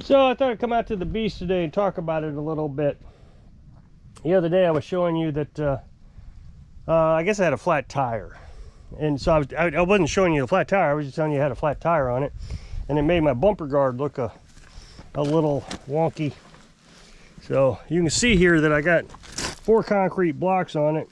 So I thought I'd come out to the beast today and talk about it a little bit. The other day I was showing you that I guess I had a flat tire. And so I wasn't showing you the flat tire, I was just telling you I had a flat tire on it. And it made my bumper guard look a little wonky. So you can see here that I got 4 concrete blocks on it.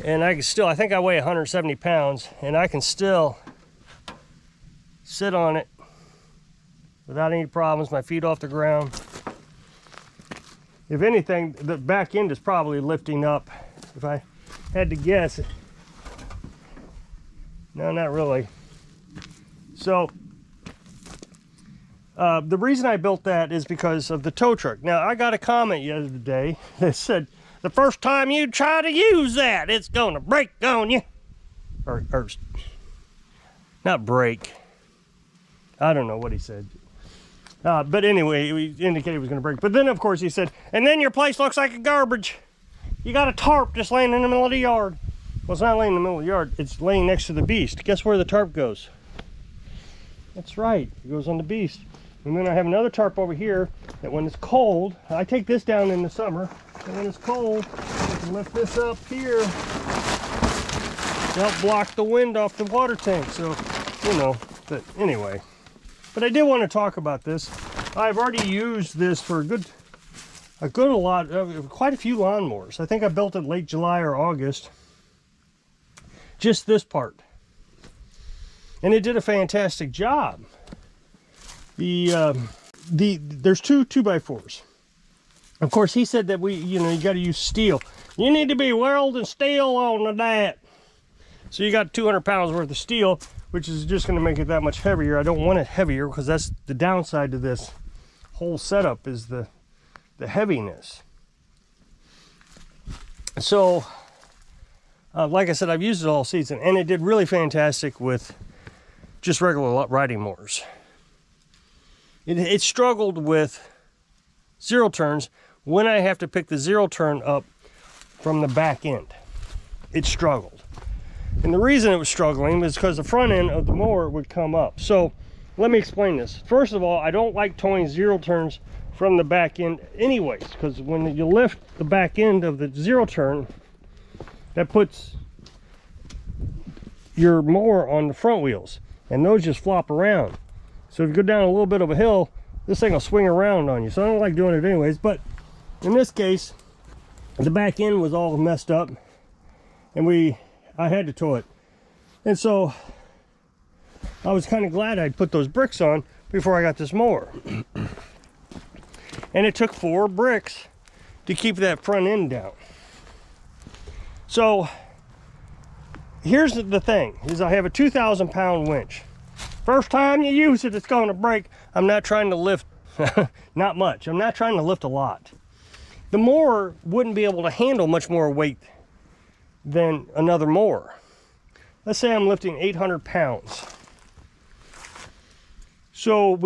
And I think I weigh 170 pounds, and I can still sit on it without any problems, my feet off the ground. If anything, the back end is probably lifting up. If I had to guess. No, not really. So, the reason I built that is because of the tow truck. Now, I got a comment the other day that said, the first time you try to use that, it's gonna break on you. Or not break. I don't know what he said. But anyway, he indicated it was gonna break. But then, of course, he said, and then your place looks like a garbage. You got a tarp just laying in the middle of the yard. Well, it's not laying in the middle of the yard. It's laying next to the beast. Guess where the tarp goes? That's right. It goes on the beast. And then I have another tarp over here that when it's cold, I take this down in the summer, and when it's cold, I can lift this up here to help block the wind off the water tank. So, you know, but anyway. But I did want to talk about this. I've already used this for quite a few lawnmowers. I think I built it late July or August. Just this part. And it did a fantastic job. There's 2 2x4s. Of course, he said that you got to use steel. You need to be welding steel on that. So you got 200 pounds worth of steel, which is just going to make it that much heavier. I don't want it heavier because that's the downside to this whole setup is the heaviness. So, like I said, I've used it all season, and it did really fantastic with just regular riding mowers. It struggled with zero turns when I have to pick the zero turn up from the back end. It struggled. And the reason it was struggling was because the front end of the mower would come up. So let me explain this. First of all, I don't like towing zero turns from the back end anyways, because when you lift the back end of the zero turn, that puts your mower on the front wheels, and those just flop around. So if you go down a little bit of a hill, this thing will swing around on you. So I don't like doing it anyways, but in this case, the back end was all messed up, and I had to tow it. And so I was kind of glad I'd put those bricks on before I got this mower. And it took 4 bricks to keep that front end down. So here's the thing, is I have a 2,000 pound winch. First time you use it, it's going to break. I'm not trying to lift, not much. I'm not trying to lift a lot. The mower wouldn't be able to handle much more weight than another mower. Let's say I'm lifting 800 pounds. So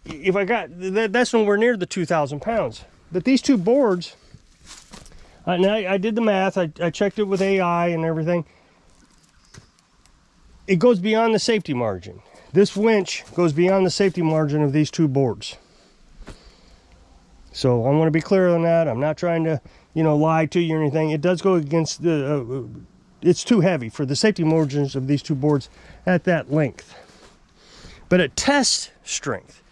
if I got, that's nowhere near the 2,000 pounds. But these 2 boards, and I did the math, I checked it with AI and everything. It goes beyond the safety margin. This winch goes beyond the safety margin of these 2 boards. So I want to be clear on that. I'm not trying to, lie to you or anything. It does go against it's too heavy for the safety margins of these 2 boards at that length. But at test strength,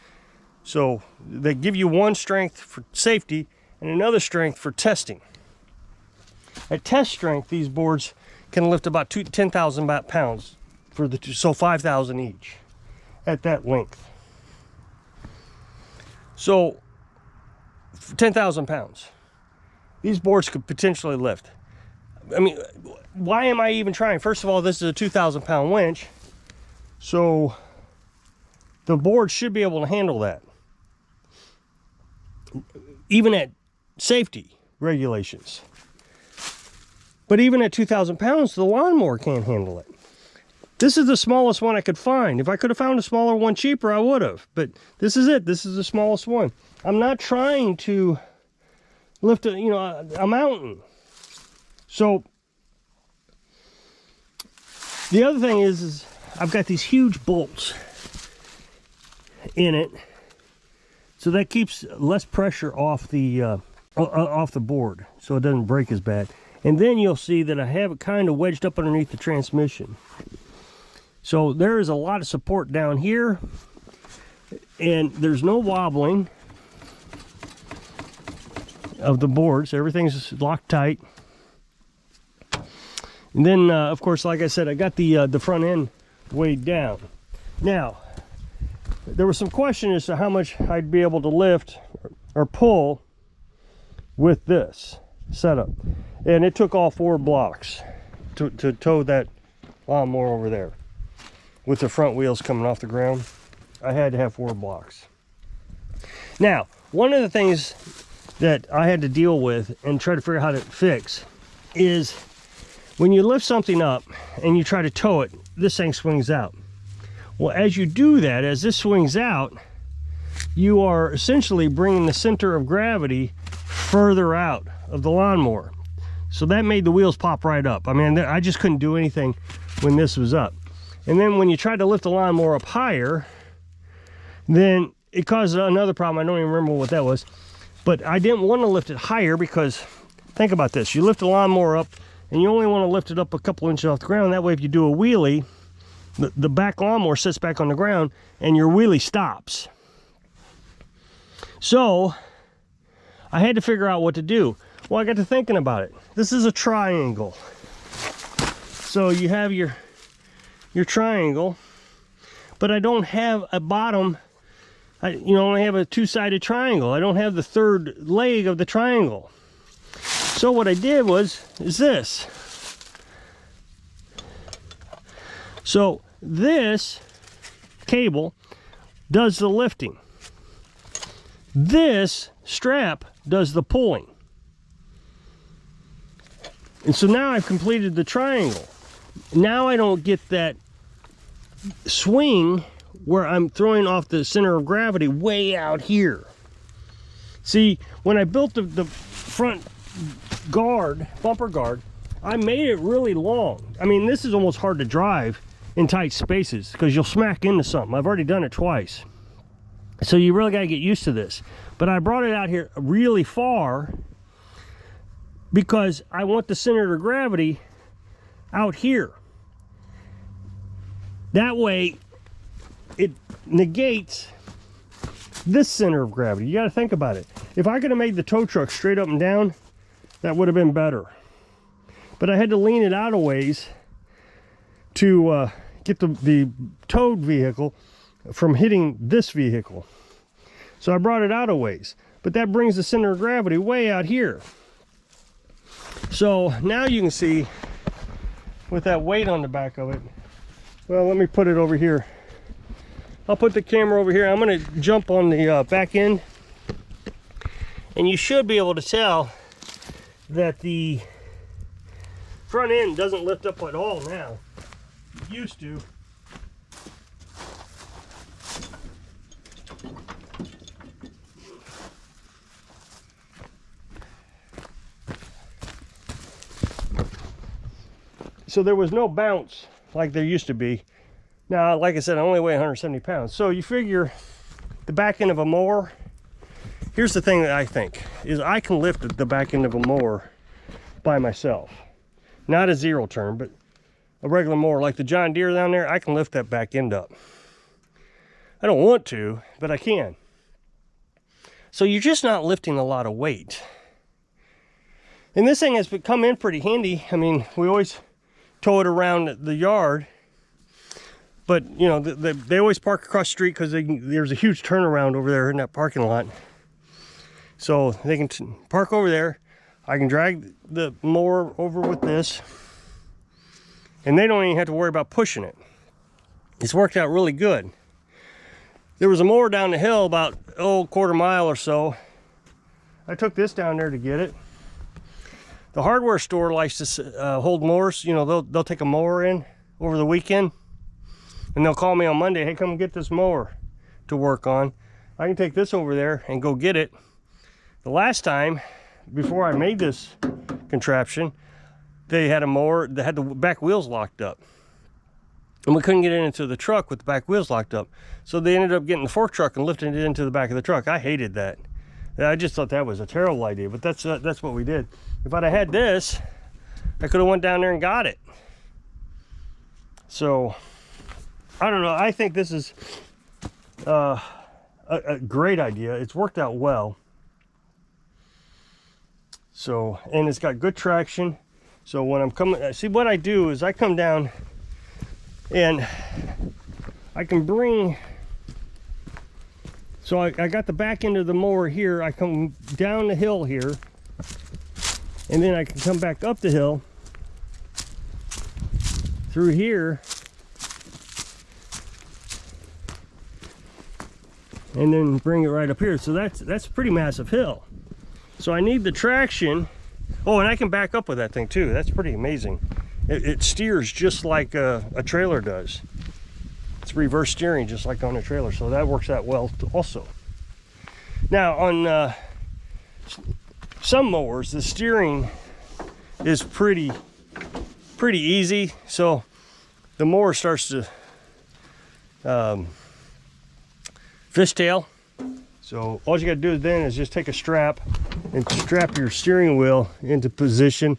so they give you one strength for safety and another strength for testing. At test strength, these boards can lift about 10,000 pounds for the 2, so 5,000 each at that length. So 10,000 pounds. These boards could potentially lift. I mean, why am I even trying? First of all, this is a 2,000 pound winch, so the board should be able to handle that, even at safety regulations. But even at 2,000 pounds, the lawnmower can't handle it. This is the smallest one I could find. If I could have found a smaller one cheaper, I would have. But this is it. This is the smallest one. I'm not trying to lift a mountain. So the other thing is I've got these huge bolts. in it, so that keeps less pressure off the board, so it doesn't break as bad. And then you'll see that I have it kind of wedged up underneath the transmission. So there is a lot of support down here, and there's no wobbling of the boards. Everything's locked tight. And then, of course, like I said, I got the front end weighed down. Now, there was some question as to how much I'd be able to lift or pull with this setup. And it took all 4 blocks to tow that lawnmower over there. With the front wheels coming off the ground, I had to have 4 blocks. Now, one of the things that I had to deal with and try to figure out how to fix is when you lift something up and you try to tow it, this thing swings out. Well, as you do that, as this swings out, you are essentially bringing the center of gravity further out of the lawnmower. So that made the wheels pop right up. I mean, I just couldn't do anything when this was up. And then when you try to lift the lawnmower up higher, then it caused another problem. I don't even remember what that was. But I didn't want to lift it higher because, think about this. You lift the lawnmower up, and you only want to lift it up a couple inches off the ground. That way, if you do a wheelie, the back lawnmower sits back on the ground, and your wheelie stops. So, I had to figure out what to do. Well, I got to thinking about it. This is a triangle. So you have your triangle, but I don't have a bottom. I only have a 2-sided triangle. I don't have the 3rd leg of the triangle. So what I did is this. So this cable does the lifting. This strap does the pulling. And so now I've completed the triangle. Now I don't get that swing where I'm throwing off the center of gravity way out here. See, when I built the front guard, bumper guard, I made it really long. I mean, this is almost hard to drive in tight spaces because you'll smack into something. I've already done it twice. So you really got to get used to this. But I brought it out here really far because I want the center of gravity out here. That way, it negates this center of gravity. You got to think about it. If I could have made the tow truck straight up and down, that would have been better. But I had to lean it out a ways to get the towed vehicle from hitting this vehicle. So I brought it out a ways. But that brings the center of gravity way out here. So now you can see with that weight on the back of it. Well, let me put it over here. I'll put the camera over here. I'm going to jump on the back end. And you should be able to tell that the front end doesn't lift up at all now. It used to. So there was no bounce like there used to be. Now, like I said, I only weigh 170 pounds. So you figure the back end of a mower. Here's the thing that I think is I can lift the back end of a mower by myself. Not a zero turn, but a regular mower like the John Deere down there, I can lift that back end up. I don't want to, but I can. So you're just not lifting a lot of weight. And this thing has come in pretty handy. I mean, we always tow it around the yard, but you know, they always park across the street because there's a huge turnaround over there in that parking lot. So they can park over there. I can drag the mower over with this, and they don't even have to worry about pushing it. It's worked out really good. There was a mower down the hill about, quarter mile or so. I took this down there to get it. The hardware store likes to hold mowers. You know, they'll take a mower in over the weekend, and they'll call me on Monday, hey, come get this mower to work on. I can take this over there and go get it. The last time, before I made this contraption, they had a mower that had the back wheels locked up. And we couldn't get it into the truck with the back wheels locked up. So they ended up getting the fork truck and lifting it into the back of the truck. I hated that. I just thought that was a terrible idea, but that's what we did. If I'd have had this, I could have went down there and got it. So, I don't know. I think this is a great idea. It's worked out well. So, and it's got good traction. So when I'm coming, see what I do is I come down and I can bring, so I got the back end of the mower here. I come down the hill here, and then I can come back up the hill through here, and then bring it right up here. So that's a pretty massive hill. So I need the traction. Oh, and I can back up with that thing too. That's pretty amazing. It steers just like a trailer does. It's reverse steering just like on a trailer. So that works out well also. Now on some mowers, the steering is pretty easy. So the mower starts to fishtail. So all you got to do then is just take a strap and strap your steering wheel into position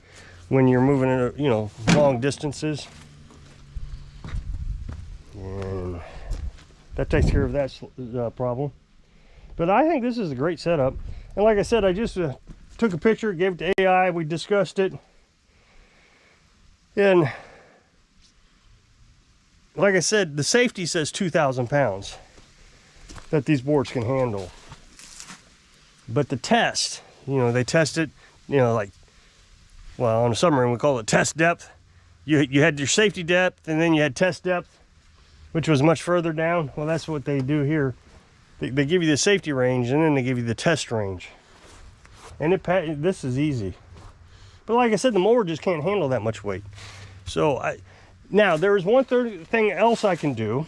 when you're moving in, you know, long distances. And that takes care of that problem. But I think this is a great setup. And like I said, I just took a picture, gave it to AI, we discussed it. And like I said, the safety says 2,000 pounds that these boards can handle. But the test, you know, they test it, you know, like, well, on a submarine we call it test depth. You had your safety depth, and then you had test depth, which was much further down. Well, that's what they do here. They give you the safety range, and then they give you the test range. And this is easy. But like I said, the mower just can't handle that much weight. So now there is one thing else I can do.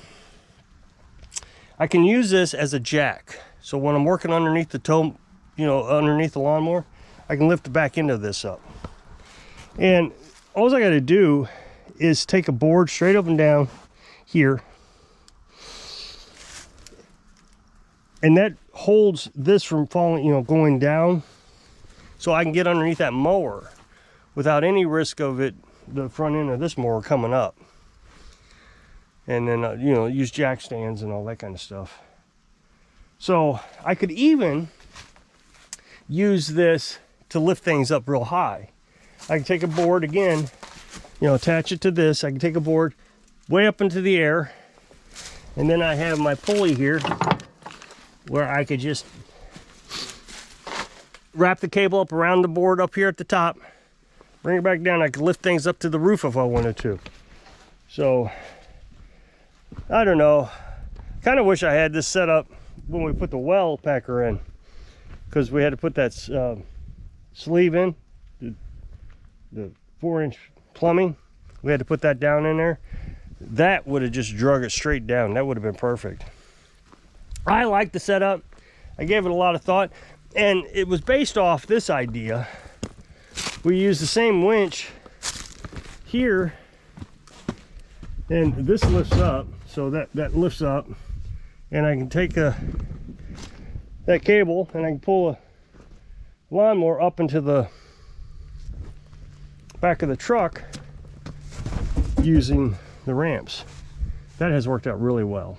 I can use this as a jack. So when I'm working underneath the toe, you know, underneath the lawnmower, I can lift the back end of this up. And all I got to do is take a board straight up and down here. And that holds this from falling, you know, going down. So I can get underneath that mower without any risk of it, the front end of this mower coming up. And then, you know, use jack stands and all that kind of stuff. So I could even use this to lift things up real high. I can take a board again, you know, attach it to this. I can take a board way up into the air, and then I have my pulley here where I could just wrap the cable up around the board up here at the top, bring it back down. I could lift things up to the roof if I wanted to. So I don't know, kind of wish I had this set up when we put the well packer in, because we had to put that sleeve in, the 4-inch plumbing. We had to put that down in there. That would have just drug it straight down. That would have been perfect. I like the setup. I gave it a lot of thought, and it was based off this idea. We used the same winch here, and this lifts up, so that lifts up, and I can take that cable and I can pull a lawnmower up into the back of the truck using the ramps. That has worked out really well.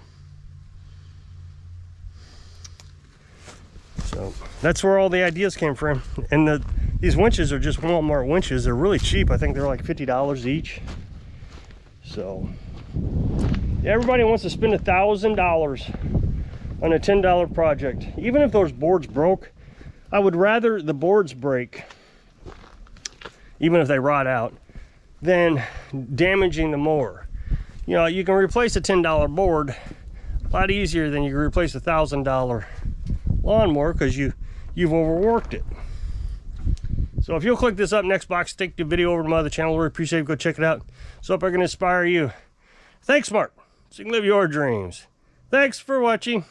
So that's where all the ideas came from. And these winches are just Walmart winches. They're really cheap. I think they're like $50 each. So everybody wants to spend $1,000 on a $10 project. Even if those boards broke, I would rather the boards break, even if they rot out, than damaging the mower. You know, you can replace a $10 board a lot easier than you can replace a $1,000 lawnmower, because you've overworked it. So if you'll click this up next box, take the video over to my other channel. Really appreciate it. Go check it out. So if I can inspire you. Thanks, Mark. So you can live your dreams. Thanks for watching.